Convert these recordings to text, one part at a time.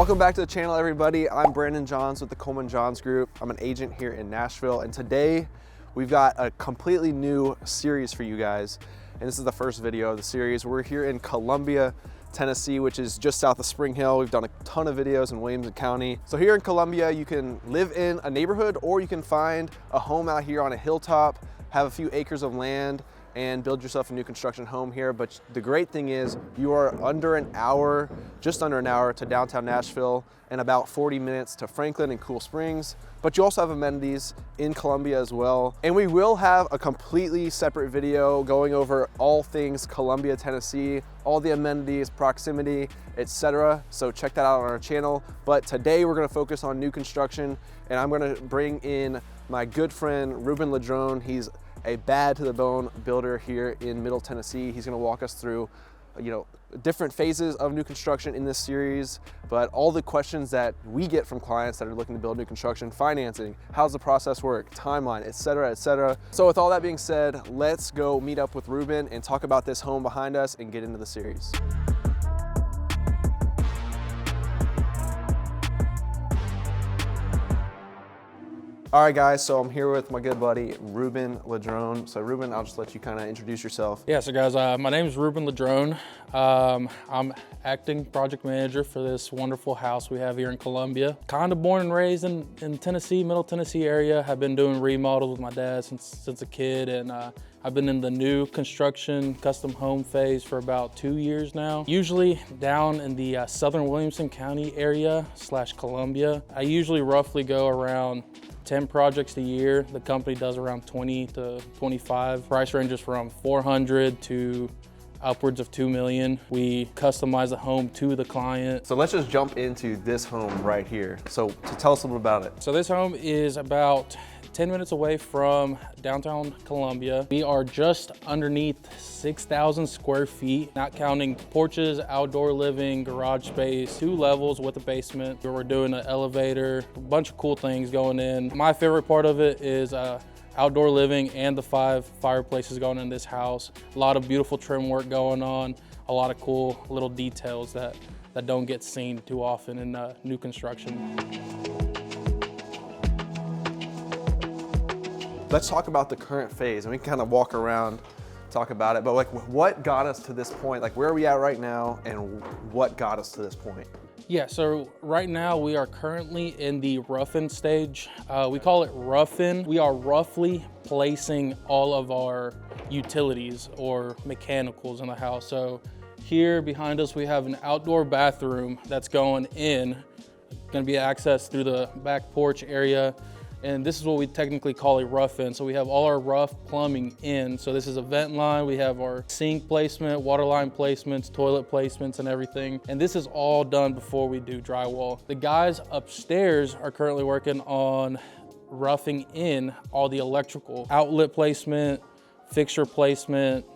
Welcome back to the channel, everybody. I'm Brandon Johns with the Coleman Johns Group. I'm an agent here in Nashville, and today we've got a completely new series for you guys. And this is the first video of the series. We're here in Columbia, Tennessee, which is just south of Spring Hill. We've done a ton of videos in Williamson County. So here in Columbia, you can live in a neighborhood, or you can find a home out here on a hilltop, have a few acres of land, and build yourself a new construction home here. But the great thing is you are under an hour, just under an hour to downtown Nashville, and about 40 minutes to Franklin and Cool Springs. But you also have amenities in Columbia as well. And we will have a completely separate video going over all things Columbia, Tennessee, all the amenities, proximity, etc. So check that out on our channel. But today we're gonna focus on new construction, and I'm gonna bring in my good friend, Ruben Ladrone. He's a bad to the bone builder here in Middle Tennessee. He's gonna walk us through, different phases of new construction in this series, but all the questions that we get from clients that are looking to build new construction: financing, how's the process work, timeline, etc., etc. So with all that being said, let's go meet up with Ruben and talk about this home behind us and get into the series. All right, guys, so I'm here with my good buddy, Ruben Ladrone. So Ruben, I'll just let you kind of introduce yourself. Yeah, so guys, my name is Ruben Ladrone. I'm acting project manager for this wonderful house we have here in Columbia. Kind of born and raised in Tennessee, Middle Tennessee area. I've been doing remodels with my dad since a kid, and I've been in the new construction custom home phase for about 2 years now. Usually down in the southern Williamson County area / Columbia. I usually roughly go around 10 projects a year. The company does around 20 to 25. Price ranges from 400 to upwards of 2 million. We customize the home to the client. So let's just jump into this home right here. So tell us a little about it. So this home is about 10 minutes away from downtown Columbia. We are just underneath 6,000 square feet, not counting porches, outdoor living, garage space, 2 levels with a basement. We're doing an elevator, a bunch of cool things going in. My favorite part of it is outdoor living and the 5 fireplaces going in this house. A lot of beautiful trim work going on, a lot of cool little details that don't get seen too often in new construction. Let's talk about the current phase, and we can kind of walk around, talk about it, but like what got us to this point? Like, where are we at right now, and what got us to this point? Yeah, so right now we are currently in the rough-in stage. We call it rough-in. We are roughly placing all of our utilities or mechanicals in the house. So here behind us, we have an outdoor bathroom that's going in, gonna be accessed through the back porch area. And this is what we technically call a rough-in. So we have all our rough plumbing in. So this is a vent line. We have our sink placement, water line placements, toilet placements, and everything. And this is all done before we do drywall. The guys upstairs are currently working on roughing in all the electrical, outlet placement, fixture placement,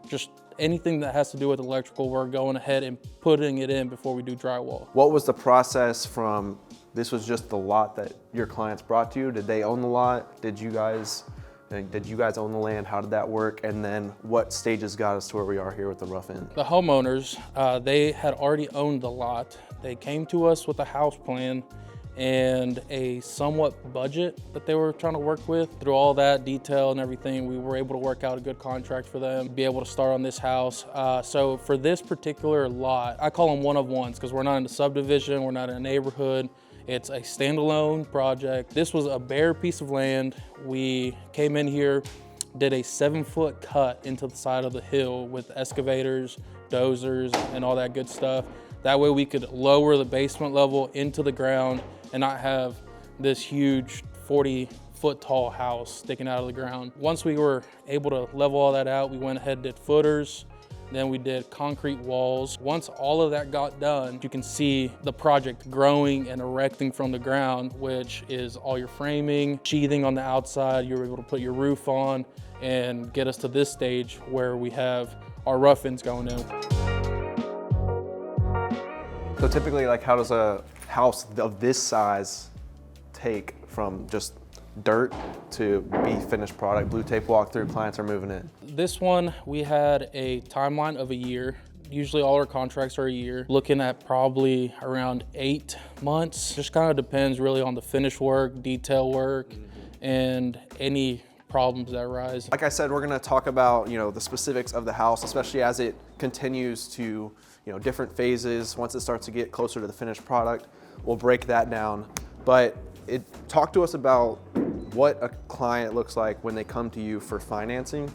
just anything that has to do with electrical. We're going ahead and putting it in before we do drywall. What was the process from, this was just the lot that your clients brought to you? Did they own the lot? Did you guys own the land? How did that work? And then what stages got us to where we are here with the rough-in? The homeowners, they had already owned the lot. They came to us with a house plan and a somewhat budget that they were trying to work with. Through all that detail and everything, we were able to work out a good contract for them, be able to start on this house. So for this particular lot, I call them one-of-ones because we're not in a subdivision, we're not in a neighborhood. It's a standalone project. This was a bare piece of land. We came in here, did a 7-foot cut into the side of the hill with excavators, dozers, and all that good stuff. That way we could lower the basement level into the ground and not have this huge 40-foot tall house sticking out of the ground. Once we were able to level all that out, we went ahead and did footers. Then we did concrete walls. Once all of that got done, you can see the project growing and erecting from the ground, which is all your framing, sheathing on the outside. You were able to put your roof on and get us to this stage where we have our rough-ins going in. So typically, like, how does a house of this size take from just dirt to be finished product? Blue tape walkthrough, clients are moving in. This one, we had a timeline of a year. Usually all our contracts are a year. Looking at probably around 8 months. Just kind of depends really on the finish work, detail work, and any problems that arise. Like I said, we're gonna talk about, the specifics of the house, especially as it continues to, different phases. Once it starts to get closer to the finished product, we'll break that down. But talk to us about what a client looks like when they come to you for financing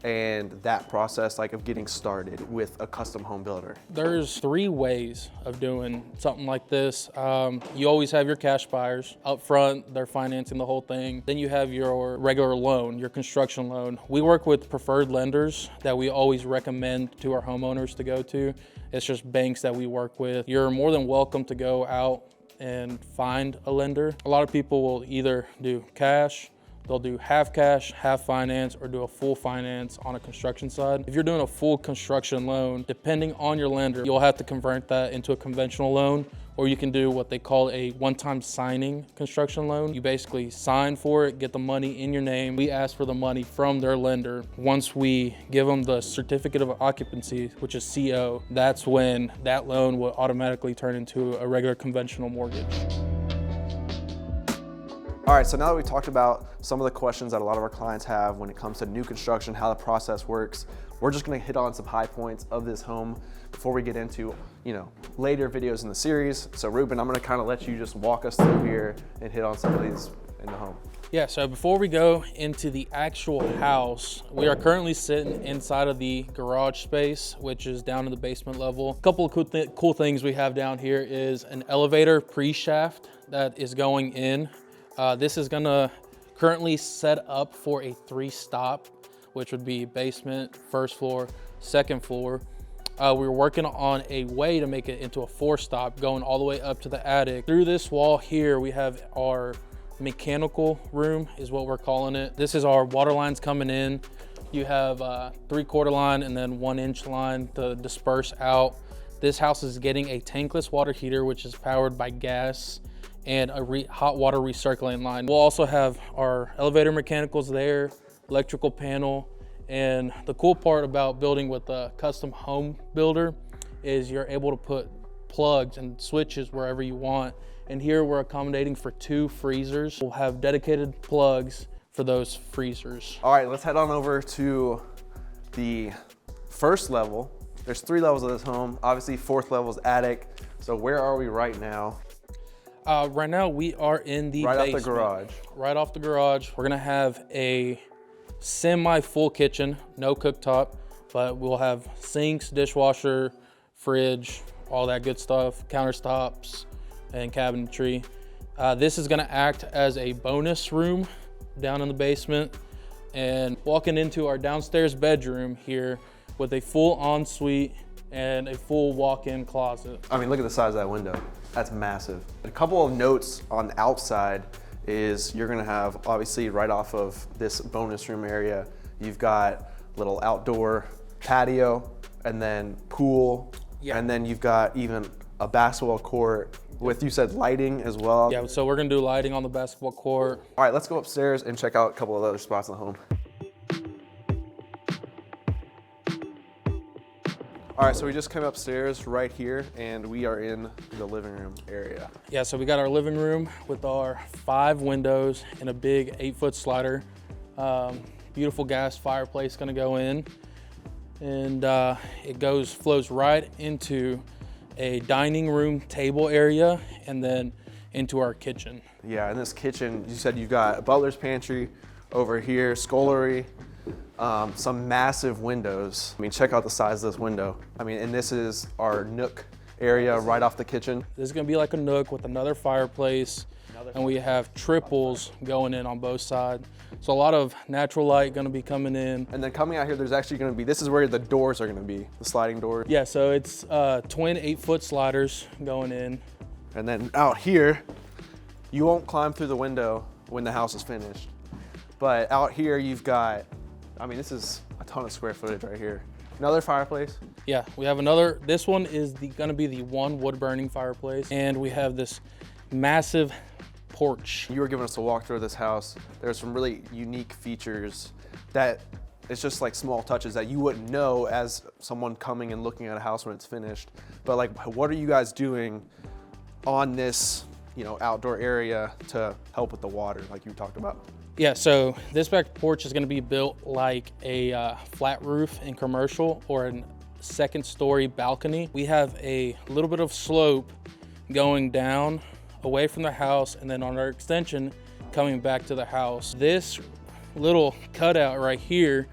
and that process of getting started with a custom home builder. There's 3 ways of doing something like this. You always have your cash buyers up front, they're financing the whole thing. Then you have your regular loan, your construction loan. We work with preferred lenders that we always recommend to our homeowners to go to. It's just banks that we work with. You're more than welcome to go out and find a lender. A lot of people will either do cash, they'll do half cash, half finance, or do a full finance on a construction side. If you're doing a full construction loan, depending on your lender, you'll have to convert that into a conventional loan, or you can do what they call a one-time signing construction loan. You basically sign for it, get the money in your name. We ask for the money from their lender. Once we give them the certificate of occupancy, which is CO, that's when that loan will automatically turn into a regular conventional mortgage. All right, so now that we talked about some of the questions that a lot of our clients have when it comes to new construction, how the process works, we're just gonna hit on some high points of this home before we get into, later videos in the series. So Ruben, I'm gonna kind of let you just walk us through here and hit on some of these in the home. Yeah, so before we go into the actual house, we are currently sitting inside of the garage space, which is down in the basement level. A couple of cool things we have down here is an elevator pre-shaft that is going in. This is gonna currently set up for a 3-stop, which would be basement, first floor, second floor. We're working on a way to make it into a 4-stop, going all the way up to the attic. Through this wall here, we have our mechanical room, is what we're calling it. This is our water lines coming in. You have a 3/4 line and then 1-inch line to disperse out. This house is getting a tankless water heater, which is powered by gas, and a hot water recycling line. We'll also have our elevator mechanicals there, electrical panel, and the cool part about building with a custom home builder is you're able to put plugs and switches wherever you want. And here we're accommodating for 2 freezers. We'll have dedicated plugs for those freezers. All right, let's head on over to the first level. There's 3 levels of this home. Obviously, 4th level is attic. So where are we right now? Right now we are in the basement. Right off the garage. Right off the garage. We're gonna have a semi-full kitchen, no cooktop, but we'll have sinks, dishwasher, fridge, all that good stuff, countertops, and cabinetry. This is gonna act as a bonus room down in the basement, and walking into our downstairs bedroom here with a full ensuite and a full walk-in closet. I mean, look at the size of that window. That's massive. A couple of notes on the outside is you're gonna have, obviously right off of this bonus room area, you've got little outdoor patio and then pool. Yeah. And then you've got even a basketball court with, you said, lighting as well. Yeah, so we're gonna do lighting on the basketball court. All right, let's go upstairs and check out a couple of other spots in the home. All right, so we just came upstairs right here and we are in the living room area. Yeah, so we got our living room with our 5 windows and a big 8-foot slider. Beautiful gas fireplace gonna go in. And it flows right into a dining room table area and then into our kitchen. Yeah, in this kitchen, you said you've got a butler's pantry over here, scullery, some massive windows. I mean, check out the size of this window. I mean, and this is our nook area right off the kitchen. This is gonna be like a nook with another fireplace, and we have triples going in on both sides. So a lot of natural light gonna be coming in. And then coming out here, there's actually gonna be, this is where the doors are gonna be, the sliding doors. Yeah, so it's twin 8-foot sliders going in. And then out here, you won't climb through the window when the house is finished. But out here, you've got, I mean, this is a ton of square footage right here. Another fireplace. Yeah, we have another, this one is gonna be the one wood burning fireplace. And we have this massive porch. You were giving us a walkthrough of this house. There's some really unique features that it's just like small touches that you wouldn't know as someone coming and looking at a house when it's finished. But like, what are you guys doing on this, you know, outdoor area to help with the water like you talked about? Yeah, so this back porch is gonna be built like a flat roof in commercial or a second story balcony. We have a little bit of slope going down away from the house, and then on our extension coming back to the house. This little cutout right here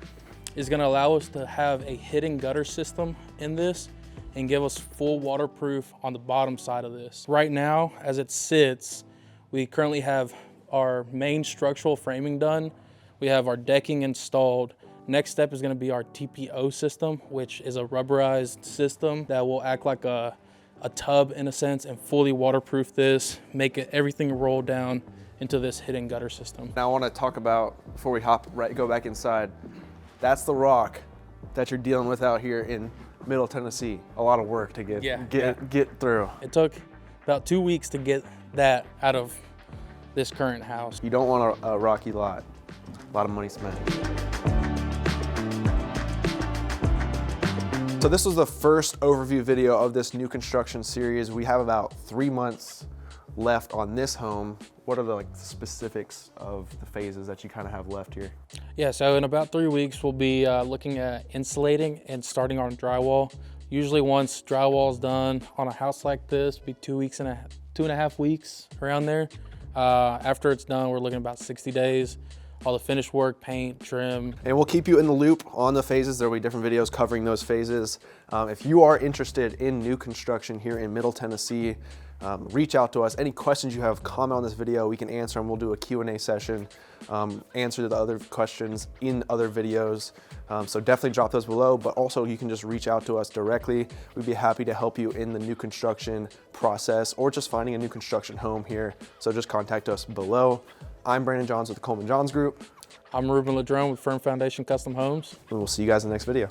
is gonna allow us to have a hidden gutter system in this and give us full waterproof on the bottom side of this. Right now, as it sits, we currently have our main structural framing done. We have our decking installed. Next step is gonna be our TPO system, which is a rubberized system that will act like a tub in a sense and fully waterproof this, make it everything roll down into this hidden gutter system. Now I wanna talk about, before we go back inside, that's the rock that you're dealing with out here in Middle Tennessee. A lot of work to get through. It took about 2 weeks to get that out of this current house. You don't want a rocky lot. A lot of money spent. So this was the first overview video of this new construction series. We have about 3 months left on this home. What are the specifics of the phases that you kind of have left here? Yeah, so in about 3 weeks, we'll be looking at insulating and starting on drywall. Usually once drywall is done on a house like this, be 2 and a half weeks around there. After it's done, we're looking at about 60 days. All the finished work, paint, trim. And we'll keep you in the loop on the phases. There will be different videos covering those phases. If you are interested in new construction here in Middle Tennessee, reach out to us. Any questions you have, comment on this video. We can answer them. We'll do a Q&A session, answer the other questions in other videos. So definitely drop those below, but also you can just reach out to us directly. We'd be happy to help you in the new construction process or just finding a new construction home here. So just contact us below. I'm Brandon Johns with the Coleman Johns Group. I'm Ruben with Firm Foundation Custom Homes. And we'll see you guys in the next video.